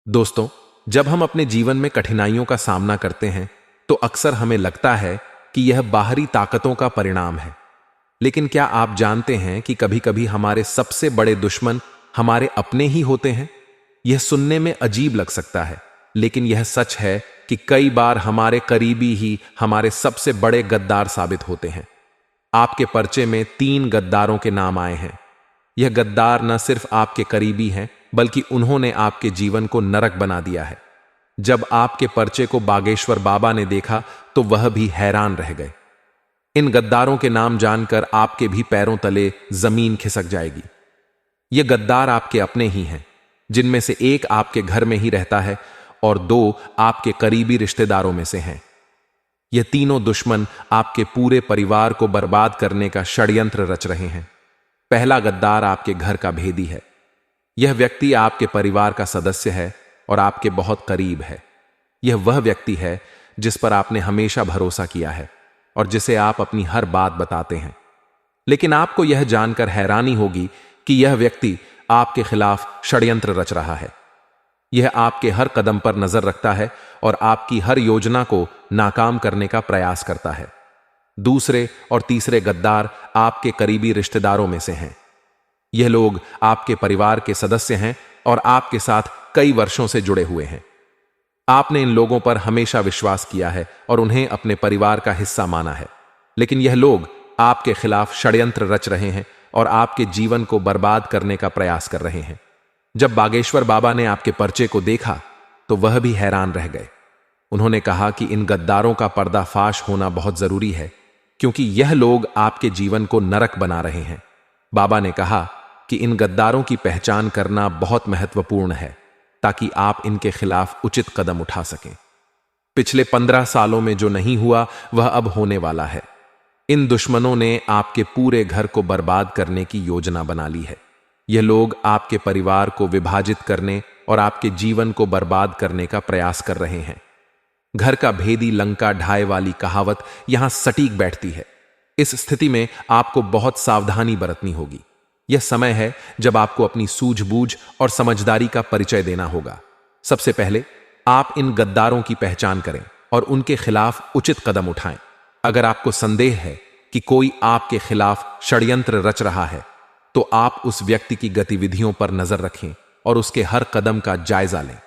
दोस्तों, जब हम अपने जीवन में कठिनाइयों का सामना करते हैं तो अक्सर हमें लगता है कि यह बाहरी ताकतों का परिणाम है। लेकिन क्या आप जानते हैं कि कभी-कभी हमारे सबसे बड़े दुश्मन हमारे अपने ही होते हैं? यह सुनने में अजीब लग सकता है, लेकिन यह सच है कि कई बार हमारे करीबी ही हमारे सबसे बड़े गद्दार साबित होते हैं। आपके पर्चे में 3 गद्दारों के नाम आए हैं। यह गद्दार न सिर्फ आपके करीबी हैं, बल्कि उन्होंने आपके जीवन को नरक बना दिया है। जब आपके पर्चे को बागेश्वर बाबा ने देखा तो वह भी हैरान रह गए। इन गद्दारों के नाम जानकर आपके भी पैरों तले जमीन खिसक जाएगी। ये गद्दार आपके अपने ही हैं, जिनमें से एक आपके घर में ही रहता है और 2 आपके करीबी रिश्तेदारों में से हैं। ये तीनों दुश्मन आपके पूरे परिवार को बर्बाद करने का षड्यंत्र रच रहे हैं। पहला गद्दार आपके घर का भेदी है। यह व्यक्ति आपके परिवार का सदस्य है और आपके बहुत करीब है। यह वह व्यक्ति है जिस पर आपने हमेशा भरोसा किया है और जिसे आप अपनी हर बात बताते हैं। लेकिन आपको यह जानकर हैरानी होगी कि यह व्यक्ति आपके खिलाफ षड्यंत्र रच रहा है। यह आपके हर कदम पर नजर रखता है और आपकी हर योजना को नाकाम करने का प्रयास करता है। दूसरे और तीसरे गद्दार आपके करीबी रिश्तेदारों में से हैं। यह लोग आपके परिवार के सदस्य हैं और आपके साथ कई वर्षों से जुड़े हुए हैं। आपने इन लोगों पर हमेशा विश्वास किया है और उन्हें अपने परिवार का हिस्सा माना है। लेकिन यह लोग आपके खिलाफ षड्यंत्र रच रहे हैं और आपके जीवन को बर्बाद करने का प्रयास कर रहे हैं। जब बागेश्वर बाबा ने आपके पर्चे को देखा तो वह भी हैरान रह गए। उन्होंने कहा कि इन गद्दारों का पर्दाफाश होना बहुत जरूरी है, क्योंकि यह लोग आपके जीवन को नरक बना रहे हैं। बाबा ने कहा कि इन गद्दारों की पहचान करना बहुत महत्वपूर्ण है, ताकि आप इनके खिलाफ उचित कदम उठा सकें। पिछले 15 सालों में जो नहीं हुआ वह अब होने वाला है। इन दुश्मनों ने आपके पूरे घर को बर्बाद करने की योजना बना ली है। यह लोग आपके परिवार को विभाजित करने और आपके जीवन को बर्बाद करने का प्रयास कर रहे हैं। घर का भेदी लंका ढाए वाली कहावत यहां सटीक बैठती है। इस स्थिति में आपको बहुत सावधानी बरतनी होगी। यह समय है जब आपको अपनी सूझबूझ और समझदारी का परिचय देना होगा। सबसे पहले आप इन गद्दारों की पहचान करें और उनके खिलाफ उचित कदम उठाएं। अगर आपको संदेह है कि कोई आपके खिलाफ षड्यंत्र रच रहा है, तो आप उस व्यक्ति की गतिविधियों पर नजर रखें और उसके हर कदम का जायजा लें।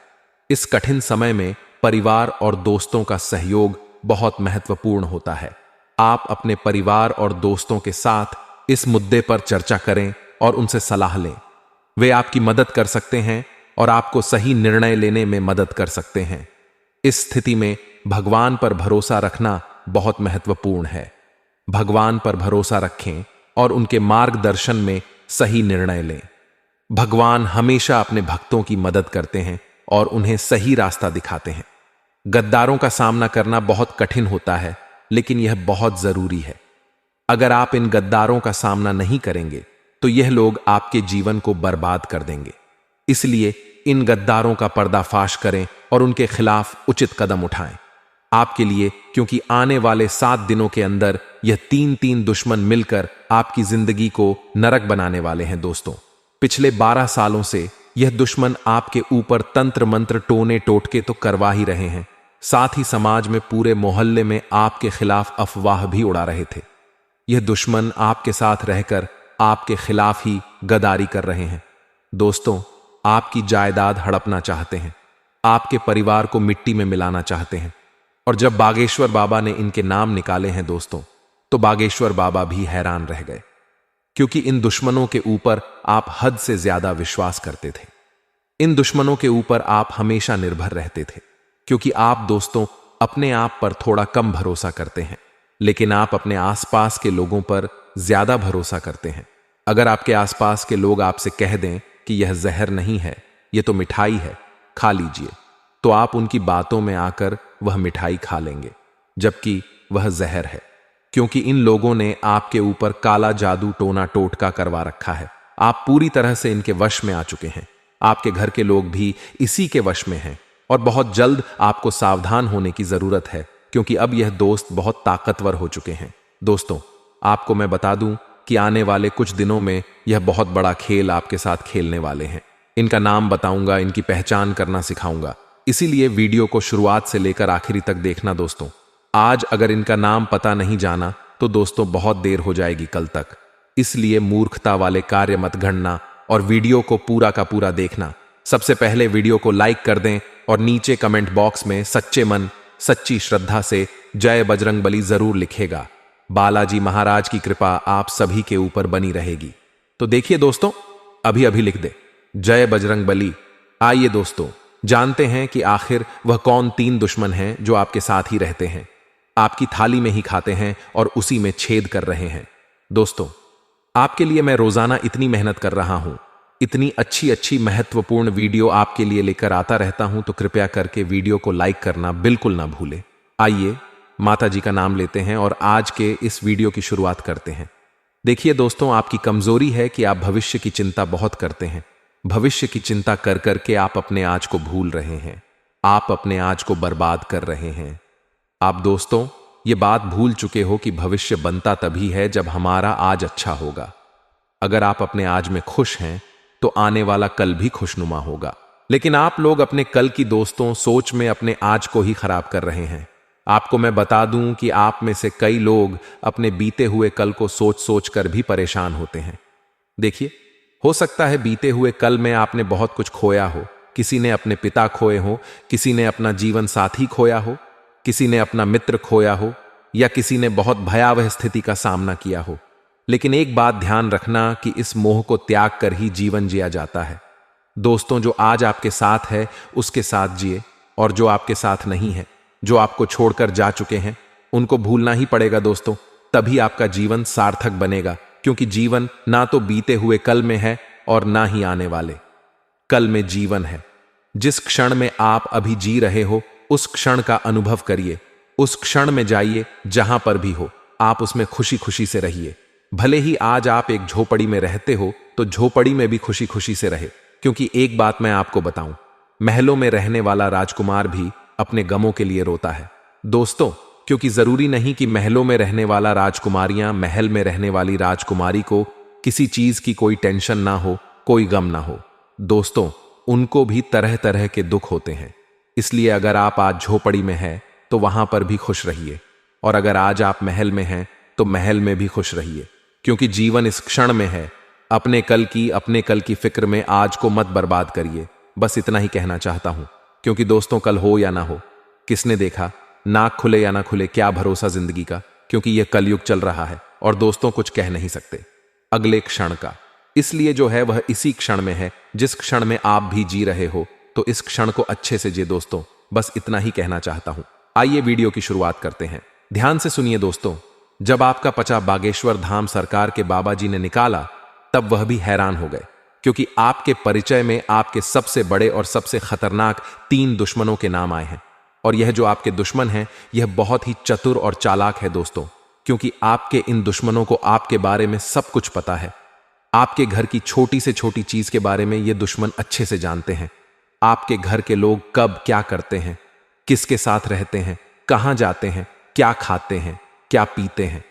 इस कठिन समय में परिवार और दोस्तों का सहयोग बहुत महत्वपूर्ण होता है। आप अपने परिवार और दोस्तों के साथ इस मुद्दे पर चर्चा करें और उनसे सलाह लें। वे आपकी मदद कर सकते हैं और आपको सही निर्णय लेने में मदद कर सकते हैं। इस स्थिति में भगवान पर भरोसा रखना बहुत महत्वपूर्ण है। भगवान पर भरोसा रखें और उनके मार्गदर्शन में सही निर्णय लें। भगवान हमेशा अपने भक्तों की मदद करते हैं और उन्हें सही रास्ता दिखाते हैं। गद्दारों का सामना करना बहुत कठिन होता है, लेकिन यह बहुत जरूरी है। अगर आप इन गद्दारों का सामना नहीं करेंगे तो यह लोग आपके जीवन को बर्बाद कर देंगे। इसलिए इन गद्दारों का पर्दाफाश करें और उनके खिलाफ उचित कदम उठाएं। आपके लिए, क्योंकि आने वाले 7 दिनों के अंदर यह 3 दुश्मन मिलकर आपकी जिंदगी को नरक बनाने वाले हैं। दोस्तों, पिछले 12 सालों से यह दुश्मन आपके ऊपर तंत्र मंत्र टोने टोटके तो करवा ही रहे हैं, साथ ही समाज में पूरे मोहल्ले में आपके खिलाफ अफवाह भी उड़ा रहे थे। यह दुश्मन आपके साथ रहकर आपके खिलाफ ही गद्दारी कर रहे हैं। दोस्तों, आपकी जायदाद हड़पना चाहते हैं, आपके परिवार को मिट्टी में मिलाना चाहते हैं। और जब बागेश्वर बाबा ने इनके नाम निकाले हैं दोस्तों, तो बागेश्वर बाबा भी हैरान रह गए, क्योंकि इन दुश्मनों के ऊपर आप हद से ज्यादा विश्वास करते थे। इन दुश्मनों के ऊपर आप हमेशा निर्भर रहते थे, क्योंकि आप दोस्तों अपने आप पर थोड़ा कम भरोसा करते हैं, लेकिन आप अपने आसपास के लोगों पर ज्यादा भरोसा करते हैं। अगर आपके आसपास के लोग आपसे कह दें कि यह जहर नहीं है, यह तो मिठाई है, खा लीजिए, तो आप उनकी बातों में आकर वह मिठाई खा लेंगे, जबकि वह जहर है। क्योंकि इन लोगों ने आपके ऊपर काला जादू टोना टोटका करवा रखा है। आप पूरी तरह से इनके वश में आ चुके हैं। आपके घर के लोग भी इसी के वश में हैं और बहुत जल्द आपको सावधान होने की जरूरत है, क्योंकि अब यह दोस्त बहुत ताकतवर हो चुके हैं। दोस्तों, आपको मैं बता दूं कि आने वाले कुछ दिनों में यह बहुत बड़ा खेल आपके साथ खेलने वाले हैं। इनका नाम बताऊंगा, इनकी पहचान करना सिखाऊंगा। इसीलिए वीडियो को शुरुआत से लेकर आखिरी तक देखना दोस्तों। आज अगर इनका नाम पता नहीं जाना तो दोस्तों बहुत देर हो जाएगी कल तक। इसलिए मूर्खता वाले कार्य मत गणना और वीडियो को पूरा का पूरा देखना। सबसे पहले वीडियो को लाइक कर दें और नीचे कमेंट बॉक्स में सच्चे मन सच्ची श्रद्धा से जय बजरंगबली जरूर लिखेगा। बालाजी महाराज की कृपा आप सभी के ऊपर बनी रहेगी। तो देखिए दोस्तों, अभी अभी लिख दे जय बजरंगबली। आइए दोस्तों जानते हैं कि आखिर वह कौन 3 दुश्मन हैं जो आपके साथ ही रहते हैं, आपकी थाली में ही खाते हैं और उसी में छेद कर रहे हैं। दोस्तों, आपके लिए मैं रोजाना इतनी मेहनत कर रहा हूं, इतनी अच्छी अच्छी महत्वपूर्ण वीडियो आपके लिए लेकर आता रहता हूं, तो कृपया करके वीडियो को लाइक करना बिल्कुल ना भूले। आइए माता जी का नाम लेते हैं और आज के इस वीडियो की शुरुआत करते हैं। देखिए दोस्तों, आपकी कमजोरी है कि आप भविष्य की चिंता बहुत करते हैं। भविष्य की चिंता कर करके आप अपने आज को भूल रहे हैं, आप अपने आज को बर्बाद कर रहे हैं। आप दोस्तों ये बात भूल चुके हो कि भविष्य बनता तभी है जब हमारा आज अच्छा होगा। अगर आप अपने आज में खुश हैं तो आने वाला कल भी खुशनुमा होगा। लेकिन आप लोग अपने कल की दोस्तों सोच में अपने आज को ही खराब कर रहे हैं। आपको मैं बता दूं कि आप में से कई लोग अपने बीते हुए कल को सोच सोच कर भी परेशान होते हैं। देखिए, हो सकता है बीते हुए कल में आपने बहुत कुछ खोया हो। किसी ने अपने पिता खोए हो, किसी ने अपना जीवन साथी खोया हो, किसी ने अपना मित्र खोया हो, या किसी ने बहुत भयावह स्थिति का सामना किया हो। लेकिन एक बात ध्यान रखना कि इस मोह को त्याग कर ही जीवन जिया जाता है। दोस्तों, जो आज आपके साथ है उसके साथ जिए, और जो आपके साथ नहीं है, जो आपको छोड़कर जा चुके हैं, उनको भूलना ही पड़ेगा दोस्तों। तभी आपका जीवन सार्थक बनेगा, क्योंकि जीवन ना तो बीते हुए कल में है और ना ही आने वाले कल में जीवन है। जिस क्षण में आप अभी जी रहे हो उस क्षण का अनुभव करिए, उस क्षण में जाइए। जहां पर भी हो आप उसमें खुशी खुशी से रहिए। भले ही आज आप एक झोपड़ी में रहते हो तो झोपड़ी में भी खुशी खुशी से रहे, क्योंकि एक बात मैं आपको बताऊं, महलों में रहने वाला राजकुमार भी अपने गमों के लिए रोता है दोस्तों। क्योंकि जरूरी नहीं कि महलों में रहने वाला राजकुमारियां महल में रहने वाली राजकुमारी को किसी चीज की कोई टेंशन ना हो, कोई गम ना हो। दोस्तों, उनको भी तरह तरह के दुख होते हैं। इसलिए अगर आप आज झोपड़ी में हैं तो वहां पर भी खुश रहिए, और अगर आज आप महल में हैं तो महल में भी खुश रहिए, क्योंकि जीवन इस क्षण में है। अपने कल की फिक्र में आज को मत बर्बाद करिए। बस इतना ही कहना चाहता हूं, क्योंकि दोस्तों कल हो या ना हो, किसने देखा, नाक खुले या ना खुले, क्या भरोसा जिंदगी का, क्योंकि यह कलयुग चल रहा है और दोस्तों कुछ कह नहीं सकते अगले क्षण का। इसलिए जो है वह इसी क्षण में है, जिस क्षण में आप भी जी रहे हो। तो इस क्षण को अच्छे से जिए दोस्तों, बस इतना ही कहना चाहता हूं। आइए वीडियो की शुरुआत करते हैं। ध्यान से सुनिए दोस्तों। जब आपका पचा बागेश्वर धाम सरकार के बाबा जी ने निकाला तब वह भी हैरान हो गए, क्योंकि आपके परिचय में आपके सबसे बड़े और सबसे खतरनाक 3 दुश्मनों के नाम आए हैं। और यह जो आपके दुश्मन हैं यह बहुत ही चतुर और चालाक है दोस्तों, क्योंकि आपके इन दुश्मनों को आपके बारे में सब कुछ पता है। आपके घर की छोटी से छोटी चीज के बारे में ये दुश्मन अच्छे से जानते हैं। आपके घर के लोग कब क्या करते हैं, किसके साथ रहते हैं, कहां जाते हैं, क्या खाते हैं, क्या पीते हैं।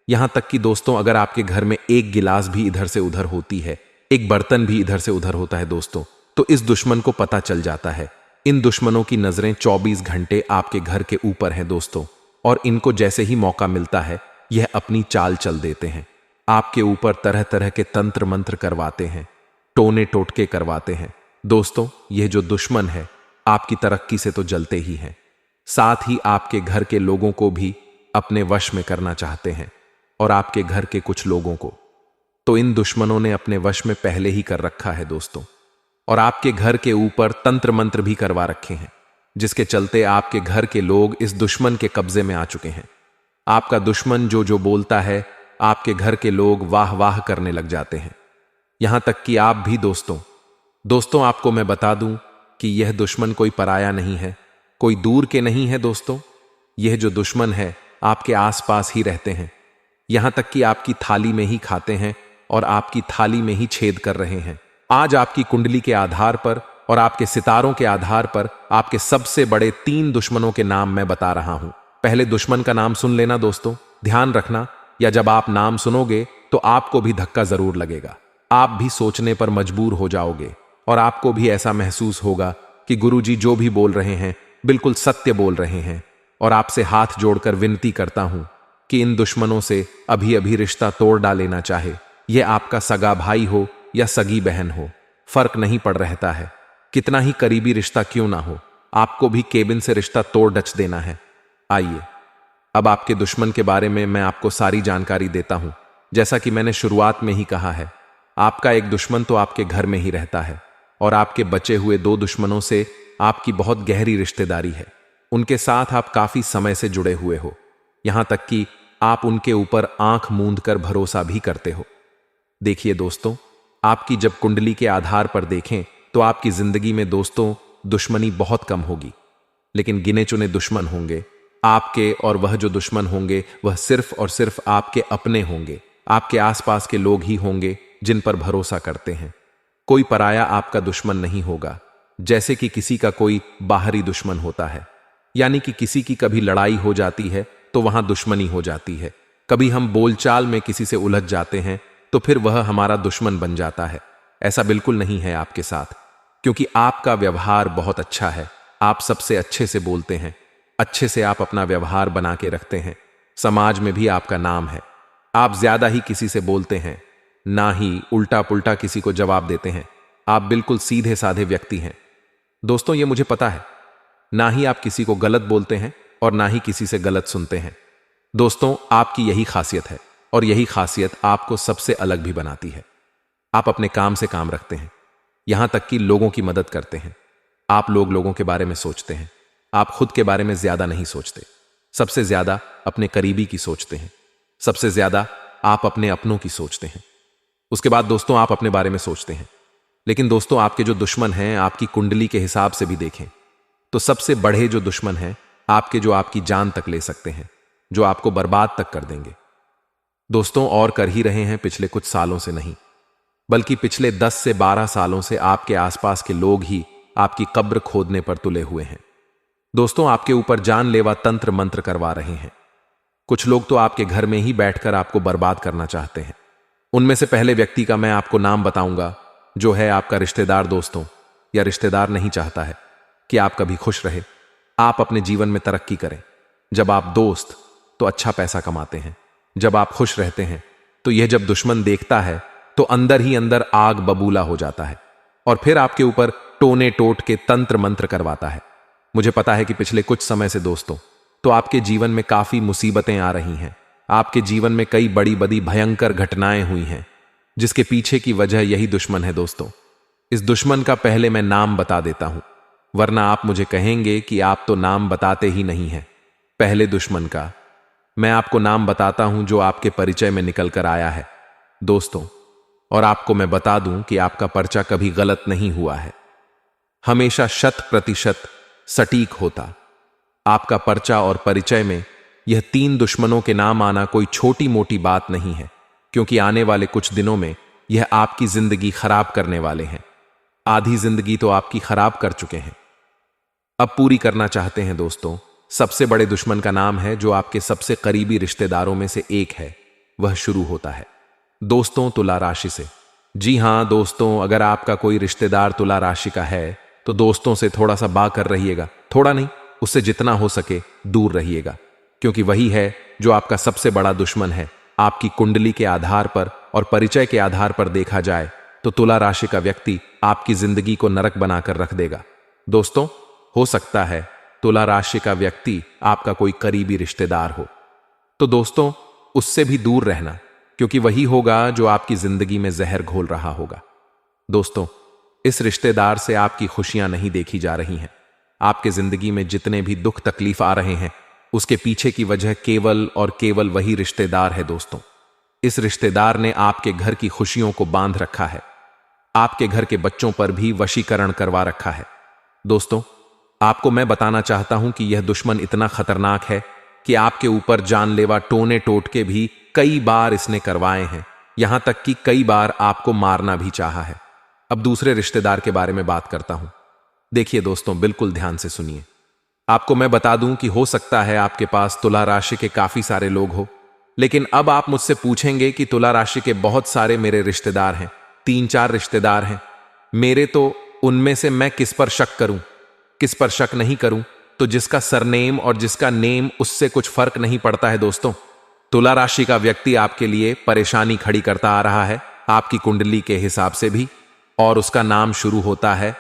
यहां तक कि दोस्तों अगर आपके घर में एक गिलास भी इधर से उधर होती है, एक बर्तन भी इधर से उधर होता है दोस्तों, तो इस दुश्मन को पता चल जाता है। इन दुश्मनों की नजरें 24 घंटे आपके घर के ऊपर हैं दोस्तों, और इनको जैसे ही मौका मिलता है यह अपनी चाल चल देते हैं। आपके ऊपर तरह तरह के तंत्र मंत्र करवाते हैं, टोने टोटके करवाते हैं। दोस्तों, यह जो दुश्मन है आपकी तरक्की से तो जलते ही हैं, साथ ही आपके घर के लोगों को भी अपने वश में करना चाहते हैं, और आपके घर के कुछ लोगों को तो इन दुश्मनों ने अपने वश में पहले ही कर रखा है दोस्तों। और आपके घर के ऊपर तंत्र मंत्र भी करवा रखे हैं, जिसके चलते आपके घर के लोग इस दुश्मन के कब्जे में आ चुके हैं। आपका दुश्मन जो बोलता है आपके घर के लोग वाह वाह करने लग जाते हैं, यहां तक कि आप भी दोस्तों आपको मैं बता दूं कि यह दुश्मन कोई पराया नहीं है, कोई दूर के नहीं है दोस्तों। यह जो दुश्मन है आपके आसपास ही रहते हैं, यहां तक कि आपकी थाली में ही खाते हैं और आपकी थाली में ही छेद कर रहे हैं। आज आपकी कुंडली के आधार पर और आपके सितारों के आधार पर आपके सबसे बड़े 3 दुश्मनों के नाम मैं बता रहा हूं। पहले दुश्मन का नाम सुन लेना दोस्तों, ध्यान रखना, या जब आप नाम सुनोगे तो आपको भी धक्का जरूर लगेगा, आप भी सोचने पर मजबूर हो जाओगे। और आपको भी ऐसा महसूस होगा कि गुरुजी जो भी बोल रहे हैं बिल्कुल सत्य बोल रहे हैं। और आपसे हाथ जोड़कर विनती करता हूं कि इन दुश्मनों से अभी अभी रिश्ता तोड़ डालेना, चाहे यह आपका सगा भाई हो या सगी बहन हो, फर्क नहीं पड़ रहता है। कितना ही करीबी रिश्ता क्यों ना हो, आपको भी केबिन से रिश्ता तोड़ डच देना है। आइए अब आपके दुश्मन के बारे में मैं आपको सारी जानकारी देता हूं। जैसा कि मैंने शुरुआत में ही कहा है, आपका एक दुश्मन तो आपके घर में ही रहता है और आपके बचे हुए 2 दुश्मनों से आपकी बहुत गहरी रिश्तेदारी है। उनके साथ आप काफी समय से जुड़े हुए हो, यहां तक कि आप उनके ऊपर आंख मूंद कर भरोसा भी करते हो। देखिए दोस्तों, आपकी जब कुंडली के आधार पर देखें तो आपकी जिंदगी में दोस्तों दुश्मनी बहुत कम होगी, लेकिन गिने चुने दुश्मन होंगे आपके, और वह जो दुश्मन होंगे वह सिर्फ और सिर्फ आपके अपने होंगे। आपके आसपास के लोग ही होंगे जिन पर भरोसा करते हैं। कोई पराया आपका दुश्मन नहीं होगा, जैसे कि किसी का कोई बाहरी दुश्मन होता है। यानी कि किसी की कभी लड़ाई हो जाती है तो वहां दुश्मनी हो जाती है। कभी हम बोलचाल में किसी से उलझ जाते हैं तो फिर वह हमारा दुश्मन बन जाता है। ऐसा बिल्कुल नहीं है आपके साथ, क्योंकि आपका व्यवहार बहुत अच्छा है। आप सबसे अच्छे से बोलते हैं, अच्छे से आप अपना व्यवहार बना के रखते हैं। समाज में भी आपका नाम है। आप ज्यादा ही किसी से बोलते हैं, ना ही उल्टा पुल्टा किसी को जवाब देते हैं। आप बिल्कुल सीधे साधे व्यक्ति हैं। दोस्तों, ये मुझे पता है, ना ही आप किसी को गलत बोलते हैं और ना ही किसी से गलत सुनते हैं। दोस्तों, आपकी यही खासियत है और यही खासियत आपको सबसे अलग भी बनाती है। आप अपने काम से काम रखते हैं, यहां तक कि लोगों की मदद करते हैं। आप लोगों के बारे में सोचते हैं। आप खुद के बारे में ज्यादा नहीं सोचते, सबसे ज्यादा अपने करीबी की सोचते हैं। सबसे ज्यादा आप अपने अपनों की सोचते हैं। उसके बाद दोस्तों आप अपने बारे में सोचते हैं। लेकिन दोस्तों, आपके जो दुश्मन हैं, आपकी कुंडली के हिसाब से भी देखें तो सबसे बड़े जो दुश्मन हैं आपके, जो आपकी जान तक ले सकते हैं, जो आपको बर्बाद तक कर देंगे। दोस्तों, और कर ही रहे हैं पिछले कुछ सालों से नहीं, बल्कि पिछले 10 से 12 सालों से आपके आसपास के लोग ही आपकी कब्र खोदने पर तुले हुए हैं। दोस्तों, आपके ऊपर जानलेवा तंत्र मंत्र करवा रहे हैं। कुछ लोग तो आपके घर में ही बैठकर आपको बर्बाद करना चाहते हैं। उनमें से पहले व्यक्ति का मैं आपको नाम बताऊंगा, जो है आपका रिश्तेदार। दोस्तों, या रिश्तेदार नहीं चाहता है कि आप कभी खुश रहे, आप अपने जीवन में तरक्की करें। जब आप दोस्त तो अच्छा पैसा कमाते हैं, जब आप खुश रहते हैं तो यह जब दुश्मन देखता है तो अंदर ही अंदर आग बबूला हो जाता है और फिर आपके ऊपर टोने टोट के तंत्र मंत्र करवाता है। मुझे पता है कि पिछले कुछ समय से दोस्तों तो आपके जीवन में काफी मुसीबतें आ रही हैं। आपके जीवन में कई बड़ी बड़ी भयंकर घटनाएं हुई हैं, जिसके पीछे की वजह यही दुश्मन है। दोस्तों, इस दुश्मन का पहले मैं नाम बता देता हूं, वरना आप मुझे कहेंगे कि आप तो नाम बताते ही नहीं हैं। पहले दुश्मन का मैं आपको नाम बताता हूं जो आपके परिचय में निकल कर आया है दोस्तों। और आपको मैं बता दूं कि आपका पर्चा कभी गलत नहीं हुआ है, हमेशा 100% सटीक होता। आपका पर्चा और परिचय में यह 3 दुश्मनों के नाम आना कोई छोटी मोटी बात नहीं है, क्योंकि आने वाले कुछ दिनों में यह आपकी जिंदगी खराब करने वाले हैं। आधी जिंदगी तो आपकी खराब कर चुके हैं, अब पूरी करना चाहते हैं। दोस्तों, सबसे बड़े दुश्मन का नाम है जो आपके सबसे करीबी रिश्तेदारों में से एक है। वह शुरू होता है दोस्तों तुला राशि से। जी हां दोस्तों, अगर आपका कोई रिश्तेदार तुला राशि का है तो दोस्तों से थोड़ा सा बाकर रहिएगा। थोड़ा नहीं, उससे जितना हो सके दूर रहिएगा, क्योंकि वही है जो आपका सबसे बड़ा दुश्मन है। आपकी कुंडली के आधार पर और परिचय के आधार पर देखा जाए तो तुला राशि का व्यक्ति आपकी जिंदगी को नरक बनाकर रख देगा। दोस्तों, हो सकता है तुला राशि का व्यक्ति आपका कोई करीबी रिश्तेदार हो, तो दोस्तों उससे भी दूर रहना, क्योंकि वही होगा जो आपकी जिंदगी में जहर घोल रहा होगा। दोस्तों, इस रिश्तेदार से आपकी खुशियां नहीं देखी जा रही हैं। आपके जिंदगी में जितने भी दुख तकलीफ आ रहे हैं, उसके पीछे की वजह केवल और केवल वही रिश्तेदार है। दोस्तों, इस रिश्तेदार ने आपके घर की खुशियों को बांध रखा है, आपके घर के बच्चों पर भी वशीकरण करवा रखा है। दोस्तों, आपको मैं बताना चाहता हूं कि यह दुश्मन इतना खतरनाक है कि आपके ऊपर जानलेवा टोने टोटके भी कई बार इसने करवाए हैं, यहां तक कि कई बार आपको मारना भी चाहा है। अब दूसरे रिश्तेदार के बारे में बात करता हूं। देखिए दोस्तों, बिल्कुल ध्यान से सुनिए। आपको मैं बता दूं कि हो सकता है आपके पास तुला राशि के काफी सारे लोग हो, लेकिन अब आप मुझसे पूछेंगे कि तुला राशि के बहुत सारे मेरे रिश्तेदार हैं, 3-4 रिश्तेदार हैं। मेरे तो उनमें से मैं किस पर शक करूं, किस पर शक नहीं करूं, तो जिसका सरनेम और जिसका नेम उससे कुछ फर्क नहीं पड़ता है दोस्तों। तुला राशि का व्यक्ति आपके लिए परेशानी खड़ी करता आ रहा है, आपकी कुंडली के हिसाब से भी, और उसका नाम शुरू होता है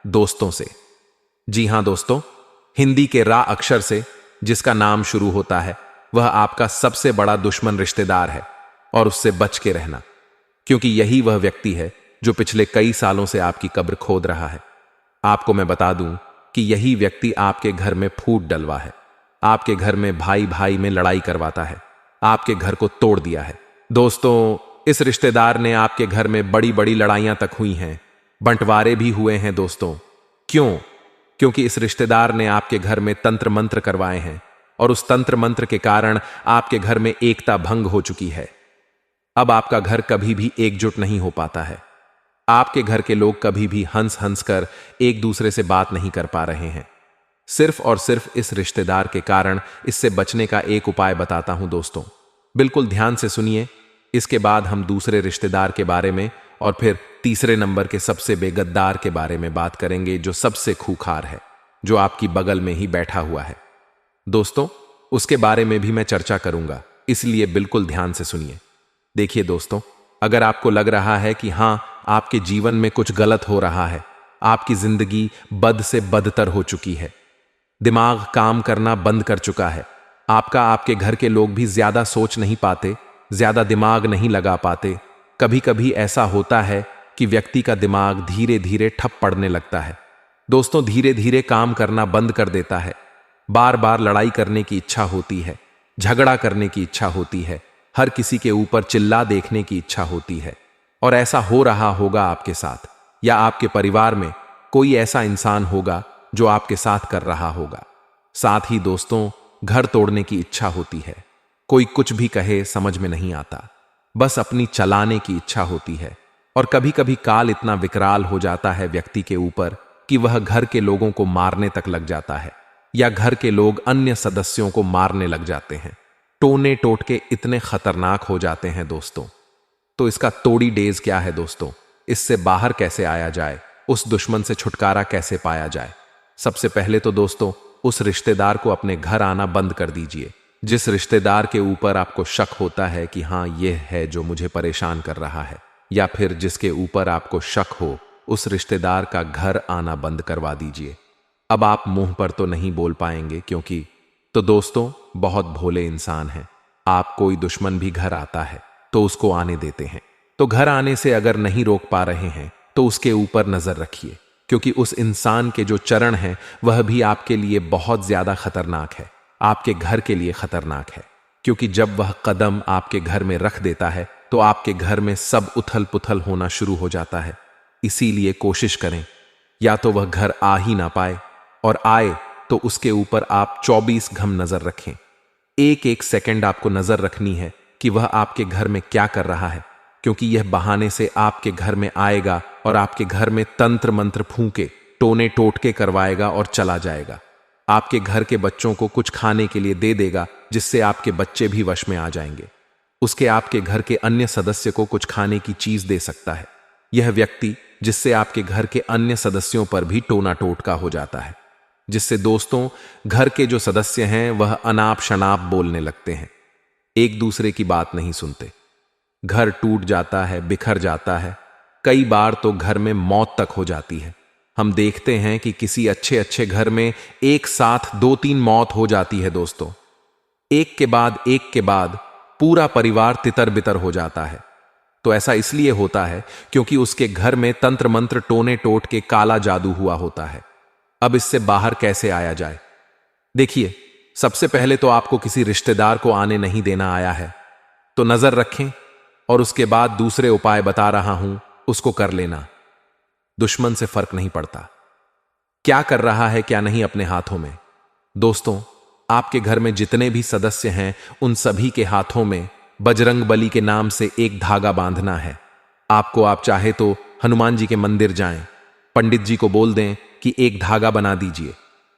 दोस्तों से। जी हां दोस्तों, हिंदी के रा अक्षर से जिसका नाम शुरू होता है वह आपका सबसे बड़ा दुश्मन रिश्तेदार है, और उससे बच के रहना, क्योंकि यही वह व्यक्ति है जो पिछले कई सालों से आपकी कब्र खोद रहा है। आपको मैं बता दूं कि यही व्यक्ति आपके घर में फूट डलवा है, आपके घर में भाई भाई में लड़ाई करवाता है, आपके घर को तोड़ दिया है। दोस्तों, इस रिश्तेदार ने आपके घर में बड़ी बड़ी लड़ाइयां तक हुई हैं, बंटवारे भी हुए हैं दोस्तों। क्यों? क्योंकि इस रिश्तेदार ने आपके घर में तंत्र मंत्र करवाए हैं, और उस तंत्र मंत्र के कारण आपके घर में एकता भंग हो चुकी है। अब आपका घर कभी भी एकजुट नहीं हो पाता है। आपके घर के लोग कभी भी हंस हंस कर एक दूसरे से बात नहीं कर पा रहे हैं, सिर्फ और सिर्फ इस रिश्तेदार के कारण। इससे बचने का एक उपाय बताता हूं दोस्तों, बिल्कुल ध्यान से सुनिए। इसके बाद हम दूसरे रिश्तेदार के बारे में और फिर तीसरे नंबर के सबसे बेगद्दार के बारे में बात करेंगे, जो सबसे खूंखार है, जो आपकी बगल में ही बैठा हुआ है। दोस्तों, उसके बारे में भी मैं चर्चा करूंगा, इसलिए बिल्कुल ध्यान से सुनिए। देखिए दोस्तों, अगर आपको लग रहा है कि हां, आपके जीवन में कुछ गलत हो रहा है, आपकी जिंदगी बद से बदतर हो चुकी है, दिमाग काम करना बंद कर चुका है, आपके घर के लोग भी ज्यादा सोच नहीं पाते, ज्यादा दिमाग नहीं लगा पाते, कभी कभी ऐसा होता है कि व्यक्ति का दिमाग धीरे धीरे ठप पड़ने लगता है। दोस्तों, धीरे धीरे काम करना बंद कर देता है, बार बार लड़ाई करने की इच्छा होती है, झगड़ा करने की इच्छा होती है, हर किसी के ऊपर चिल्ला देखने की इच्छा होती है। और ऐसा हो रहा होगा आपके साथ, या आपके परिवार में कोई ऐसा इंसान होगा जो आपके साथ कर रहा होगा। साथ ही दोस्तों, घर तोड़ने की इच्छा होती है, कोई कुछ भी कहे समझ में नहीं आता, बस अपनी चलाने की इच्छा होती है। और कभी कभी काल इतना विकराल हो जाता है व्यक्ति के ऊपर कि वह घर के लोगों को मारने तक लग जाता है, या घर के लोग अन्य सदस्यों को मारने लग जाते हैं। टोने टोटके इतने खतरनाक हो जाते हैं दोस्तों। तो इसका तोड़ी डेज क्या है दोस्तों? इससे बाहर कैसे आया जाए, उस दुश्मन से छुटकारा कैसे पाया जाए? सबसे पहले तो दोस्तों, उस रिश्तेदार को अपने घर आना बंद कर दीजिए, जिस रिश्तेदार के ऊपर आपको शक होता है कि हां, यह है जो मुझे परेशान कर रहा है, या फिर जिसके ऊपर आपको शक हो, उस रिश्तेदार का घर आना बंद करवा दीजिए। अब आप मुंह पर तो नहीं बोल पाएंगे, क्योंकि तो दोस्तों, बहुत भोले इंसान हैं आप। कोई दुश्मन भी घर आता है तो उसको आने देते हैं, तो घर आने से अगर नहीं रोक पा रहे हैं तो उसके ऊपर नजर रखिए, क्योंकि उस इंसान के जो चरण हैं वह भी आपके लिए बहुत ज्यादा खतरनाक है, आपके घर के लिए खतरनाक है। क्योंकि जब वह कदम आपके घर में रख देता है तो आपके घर में सब उथल पुथल होना शुरू हो जाता है। इसीलिए कोशिश करें, या तो वह घर आ ही ना पाए, और आए तो उसके ऊपर आप 24 घम नजर रखें। एक एक सेकंड आपको नजर रखनी है कि वह आपके घर में क्या कर रहा है, क्योंकि यह बहाने से आपके घर में आएगा और आपके घर में तंत्र मंत्र फूंके, टोने टोटके करवाएगा और चला जाएगा। आपके घर के बच्चों को कुछ खाने के लिए दे देगा, जिससे आपके बच्चे भी वश में आ जाएंगे। उसके आपके घर के अन्य सदस्य को कुछ खाने की चीज दे सकता है यह व्यक्ति, जिससे आपके घर के अन्य सदस्यों पर भी टोना टोटका हो जाता है, जिससे दोस्तों घर के जो सदस्य हैं वह अनाप शनाप बोलने लगते हैं, एक दूसरे की बात नहीं सुनते, घर टूट जाता है, बिखर जाता है, कई बार तो घर में मौत तक हो जाती है। हम देखते हैं कि किसी अच्छे अच्छे घर में एक साथ 2-3 मौत हो जाती है दोस्तों, एक के बाद पूरा परिवार तितर बितर हो जाता है। तो ऐसा इसलिए होता है क्योंकि उसके घर में तंत्र मंत्र टोने टोट के काला जादू हुआ होता है। अब इससे बाहर कैसे आया जाए? देखिए, सबसे पहले तो आपको किसी रिश्तेदार को आने नहीं देना आया है तो नजर रखें, और उसके बाद दूसरे उपाय बता रहा हूं, उसको कर लेना। दुश्मन से फर्क नहीं पड़ता क्या कर रहा है क्या नहीं अपने हाथों में। दोस्तों, आपके घर में जितने भी सदस्य हैं उन सभी के हाथों में बजरंग बली के नाम से एक धागा बांधना है। आप चाहे तो हनुमान जी के मंदिर जाएं, पंडित जी को बोल दें कि एक धागा बना दीजिए।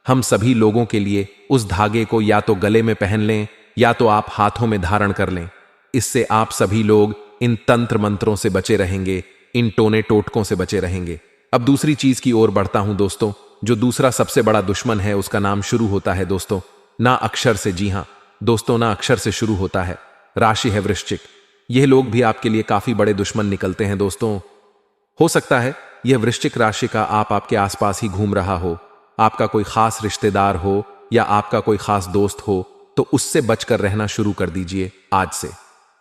हम सभी लोगों के लिए उस धागे को या तो गले में पहन लें या तो आप हाथों में धारण कर लें। इससे आप सभी लोग इन तंत्र मंत्रों से बचे रहेंगे, इन टोने टोटकों से बचे रहेंगे। अब दूसरी चीज की ओर बढ़ता हूं दोस्तों। जो दूसरा सबसे बड़ा दुश्मन है उसका नाम शुरू होता है दोस्तों ना अक्षर से। जी हां दोस्तों, ना अक्षर से शुरू होता है। राशि है वृश्चिक। यह लोग भी आपके लिए काफी बड़े दुश्मन निकलते हैं दोस्तों। हो सकता है यह वृश्चिक राशि का आप आपके आसपास ही घूम रहा हो, आपका कोई खास रिश्तेदार हो या आपका कोई खास दोस्त हो, तो उससे बचकर रहना शुरू कर दीजिए आज से,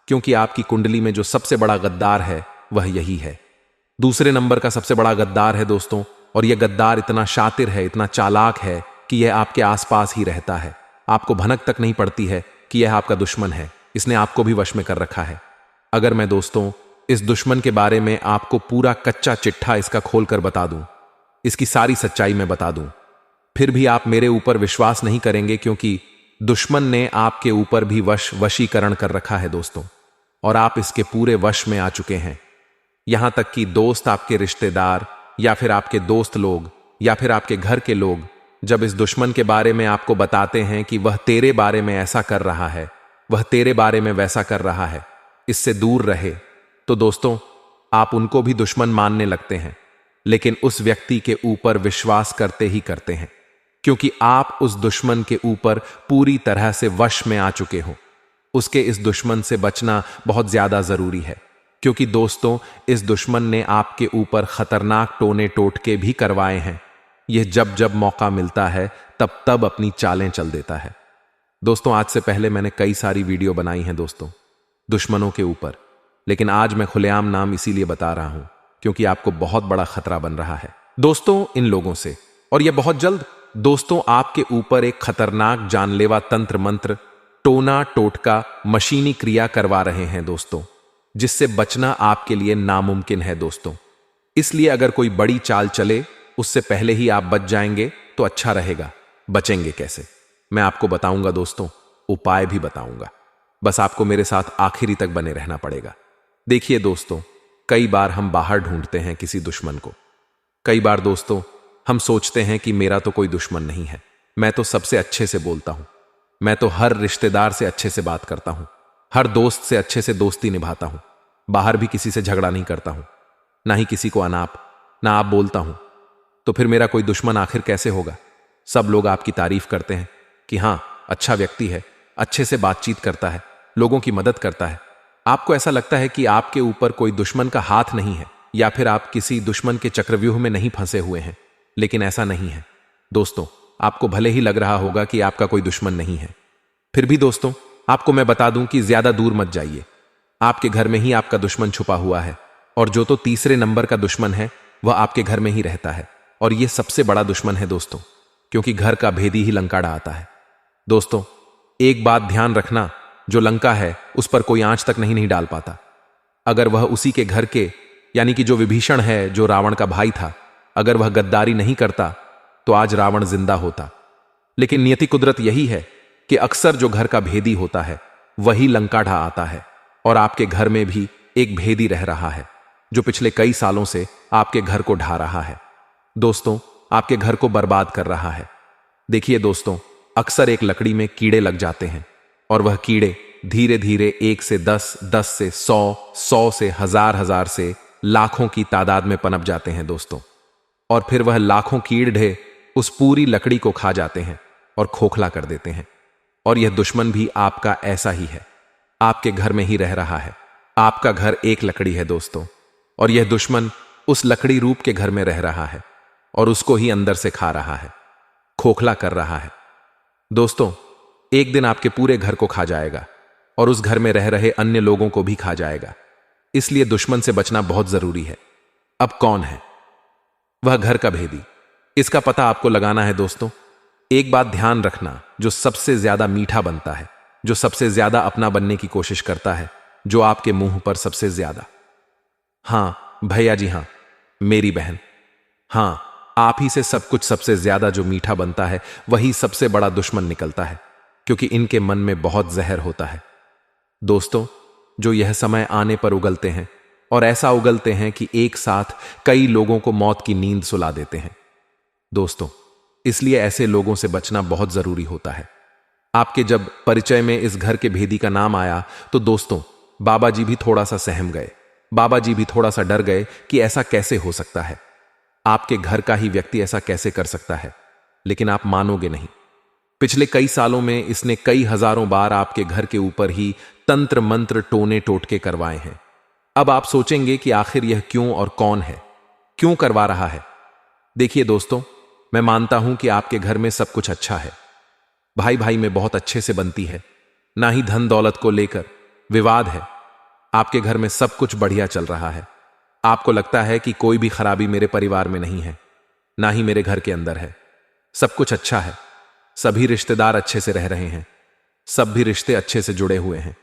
क्योंकि आपकी कुंडली में जो सबसे बड़ा गद्दार है वह यही है। दूसरे नंबर का सबसे बड़ा गद्दार है दोस्तों, और यह गद्दार इतना शातिर है, इतना चालाक है कि यह आपके आसपास ही रहता है। आपको भनक तक नहीं पड़ती है कि यह आपका दुश्मन है। इसने आपको भी वश में कर रखा है। अगर मैं दोस्तों इस दुश्मन के बारे में आपको पूरा कच्चा चिट्ठा इसका खोलकर बता दूं, इसकी सारी सच्चाई मैं बता दूं, फिर भी आप मेरे ऊपर विश्वास नहीं करेंगे, क्योंकि दुश्मन ने आपके ऊपर भी वशीकरण कर रखा है दोस्तों, और आप इसके पूरे वश में आ चुके हैं। यहां तक कि दोस्त, आपके रिश्तेदार या फिर आपके दोस्त लोग या फिर आपके घर के लोग जब इस दुश्मन के बारे में आपको बताते हैं कि वह तेरे बारे में ऐसा कर रहा है, वह तेरे बारे में वैसा कर रहा है, इससे दूर रहे, तो दोस्तों आप उनको भी दुश्मन मानने लगते हैं, लेकिन उस व्यक्ति के ऊपर विश्वास करते ही करते हैं, क्योंकि आप उस दुश्मन के ऊपर पूरी तरह से वश में आ चुके हो। उसके इस दुश्मन से बचना बहुत ज्यादा जरूरी है, क्योंकि दोस्तों इस दुश्मन ने आपके ऊपर खतरनाक टोने टोटके भी करवाए हैं। यह जब जब मौका मिलता है तब तब अपनी चालें चल देता है। दोस्तों आज से पहले मैंने कई सारी वीडियो बनाई हैं दोस्तों दुश्मनों के ऊपर, लेकिन आज मैं खुलेआम नाम इसीलिए बता रहा हूं क्योंकि आपको बहुत बड़ा खतरा बन रहा है दोस्तों इन लोगों से, और यह बहुत जल्द दोस्तों आपके ऊपर एक खतरनाक जानलेवा तंत्र मंत्र, टोना टोटका, मशीनी क्रिया करवा रहे हैं दोस्तों, जिससे बचना आपके लिए नामुमकिन है दोस्तों। इसलिए अगर कोई बड़ी चाल चले उससे पहले ही आप बच जाएंगे तो अच्छा रहेगा। बचेंगे कैसे मैं आपको बताऊंगा दोस्तों, उपाय भी बताऊंगा, बस आपको मेरे साथ आखिरी तक बने रहना पड़ेगा। देखिए दोस्तों, कई बार हम बाहर ढूंढते हैं किसी दुश्मन को। कई बार दोस्तों हम सोचते हैं कि मेरा तो कोई दुश्मन नहीं है, मैं तो सबसे अच्छे से बोलता हूं, मैं तो हर रिश्तेदार से अच्छे से बात करता हूं, हर दोस्त से अच्छे से दोस्ती निभाता हूं, बाहर भी किसी से झगड़ा नहीं करता हूं, ना ही किसी को अनाप ना आप बोलता हूं, तो फिर मेरा कोई दुश्मन आखिर कैसे होगा? सब लोग आपकी तारीफ करते हैं कि हां अच्छा व्यक्ति है, अच्छे से बातचीत करता है, लोगों की मदद करता है। आपको ऐसा लगता है कि आपके ऊपर कोई दुश्मन का हाथ नहीं है, या फिर आप किसी दुश्मन के चक्रव्यूह में नहीं फंसे हुए हैं, लेकिन ऐसा नहीं है दोस्तों। आपको भले ही लग रहा होगा कि आपका कोई दुश्मन नहीं है, फिर भी दोस्तों आपको मैं बता दूं कि ज्यादा दूर मत जाइए। आपके घर में ही आपका दुश्मन छुपा हुआ है, और जो तो तीसरे नंबर का दुश्मन है वह आपके घर में ही रहता है, और यह सबसे बड़ा दुश्मन है दोस्तों, क्योंकि घर का भेदी ही लंका ढाता है। दोस्तों एक बात ध्यान रखना, जो लंका है उस पर कोई आंच तक नहीं डाल पाता। अगर वह उसी के घर के, यानी कि जो विभीषण है, जो रावण का भाई था, अगर वह गद्दारी नहीं करता तो आज रावण जिंदा होता। लेकिन नियति कुदरत यही है कि अक्सर जो घर का भेदी होता है वही लंका ढा आता है, और आपके घर में भी एक भेदी रह रहा है जो पिछले कई सालों से आपके घर को ढा रहा है दोस्तों, आपके घर को बर्बाद कर रहा है। देखिए दोस्तों, अक्सर एक लकड़ी में कीड़े लग जाते हैं, और वह कीड़े धीरे धीरे 1 से 10, 10 से 100, 100 से 1000, 1000 से लाखों की तादाद में पनप जाते हैं दोस्तों, और फिर वह लाखों कीड़े उस पूरी लकड़ी को खा जाते हैं और खोखला कर देते हैं। और यह दुश्मन भी आपका ऐसा ही है, आपके घर में ही रह रहा है। आपका घर एक लकड़ी है दोस्तों, और यह दुश्मन उस लकड़ी रूप के घर में रह रहा है और उसको ही अंदर से खा रहा है, खोखला कर रहा है। दोस्तों एक दिन आपके पूरे घर को खा जाएगा और उस घर में रह रहे अन्य लोगों को भी खा जाएगा। इसलिए दुश्मन से बचना बहुत जरूरी है। अब कौन है वह घर का भेदी? इसका पता आपको लगाना है दोस्तों। एक बात ध्यान रखना, जो सबसे ज्यादा मीठा बनता है, जो सबसे ज्यादा अपना बनने की कोशिश करता है, जो आपके मुंह पर सबसे ज्यादा, हां भैया जी हां, मेरी बहन, हां आप ही से सब कुछ सबसे ज्यादा जो मीठा बनता है वही सबसे बड़ा दुश्मन निकलता है, क्योंकि इनके मन में बहुत जहर होता है दोस्तों, जो यह समय आने पर उगलते हैं, और ऐसा उगलते हैं कि एक साथ कई लोगों को मौत की नींद सुला देते हैं दोस्तों। इसलिए ऐसे लोगों से बचना बहुत जरूरी होता है। आपके जब परिचय में इस घर के भेदी का नाम आया तो दोस्तों बाबा जी भी थोड़ा सा सहम गए, बाबा जी भी थोड़ा सा डर गए कि ऐसा कैसे हो सकता है। आपके घर का ही व्यक्ति ऐसा कैसे कर सकता है? लेकिन आप मानोगे नहीं, पिछले कई सालों में इसने कई हजारों बार आपके घर के ऊपर ही तंत्र मंत्र टोने टोटके करवाए हैं। अब आप सोचेंगे कि आखिर यह क्यों और कौन है, क्यों करवा रहा है? देखिए दोस्तों, मैं मानता हूं कि आपके घर में सब कुछ अच्छा है, भाई भाई में बहुत अच्छे से बनती है, ना ही धन दौलत को लेकर विवाद है। आपके घर में सब कुछ बढ़िया चल रहा है। आपको लगता है कि कोई भी खराबी मेरे परिवार में नहीं है, ना ही मेरे घर के अंदर है। सब कुछ अच्छा है, सभी रिश्तेदार अच्छे से रह रहे हैं, सब भी रिश्ते अच्छे से जुड़े हुए हैं,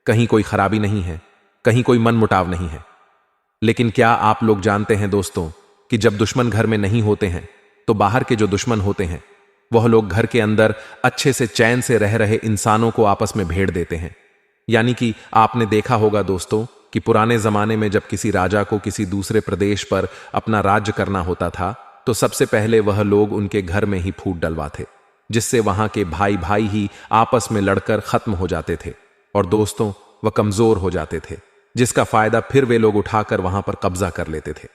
कहीं कोई खराबी नहीं है, कहीं कोई मनमुटाव नहीं है। लेकिन क्या आप लोग जानते हैं दोस्तों कि जब दुश्मन घर में नहीं होते हैं तो बाहर के जो दुश्मन होते हैं वह लोग घर के अंदर अच्छे से चैन से रह रहे इंसानों को आपस में भेड़ देते हैं। यानी कि आपने देखा होगा दोस्तों कि पुराने जमाने में जब किसी राजा को किसी दूसरे प्रदेश पर अपना राज्य करना होता था तो सबसे पहले वह लोग उनके घर में ही फूट डलवाते, जिससे वहां के भाई भाई ही आपस में लड़कर खत्म हो जाते थे और दोस्तों वह कमजोर हो जाते थे, जिसका फायदा फिर वे लोग उठाकर वहां पर कब्जा कर लेते थे।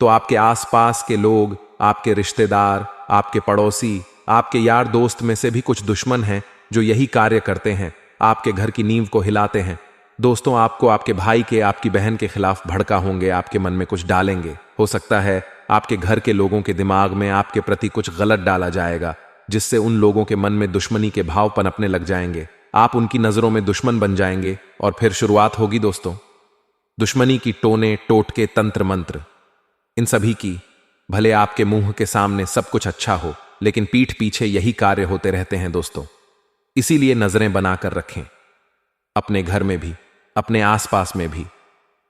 तो आपके आसपास के लोग, आपके रिश्तेदार, आपके पड़ोसी, आपके यार दोस्त में से भी कुछ दुश्मन हैं जो यही कार्य करते हैं, आपके घर की नींव को हिलाते हैं। दोस्तों, आपको आपके भाई के, आपकी बहन के खिलाफ भड़का होंगे, आपके मन में कुछ डालेंगे। हो सकता है आपके घर के लोगों के दिमाग में आपके प्रति कुछ गलत डाला जाएगा, जिससे उन लोगों के मन में दुश्मनी के भाव पनपने लग जाएंगे। आप उनकी नजरों में दुश्मन बन जाएंगे और फिर शुरुआत होगी दोस्तों दुश्मनी की टोने टोटके तंत्र मंत्र। इन सभी की भले आपके मुंह के सामने सब कुछ अच्छा हो, लेकिन पीठ पीछे यही कार्य होते रहते हैं दोस्तों। इसीलिए नजरें बनाकर रखें, अपने घर में भी, अपने आसपास में भी,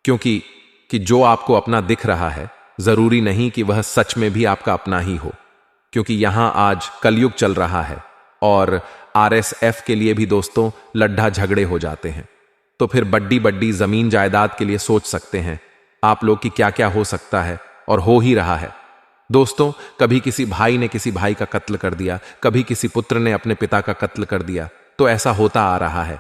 क्योंकि जो आपको अपना दिख रहा है जरूरी नहीं कि वह सच में भी आपका अपना ही हो। क्योंकि यहां आज कलयुग चल रहा है और आरएसएफ के लिए भी दोस्तों लड्ढा झगड़े हो जाते हैं। तो फिर बड्डी बड्डी जमीन जायदाद के लिए सोच सकते हैं आप लोग कि क्या क्या हो सकता है और हो ही रहा है। दोस्तों, कभी किसी भाई ने किसी भाई का कत्ल कर दिया, कभी किसी पुत्र ने अपने पिता का कत्ल कर दिया, तो ऐसा होता आ रहा है।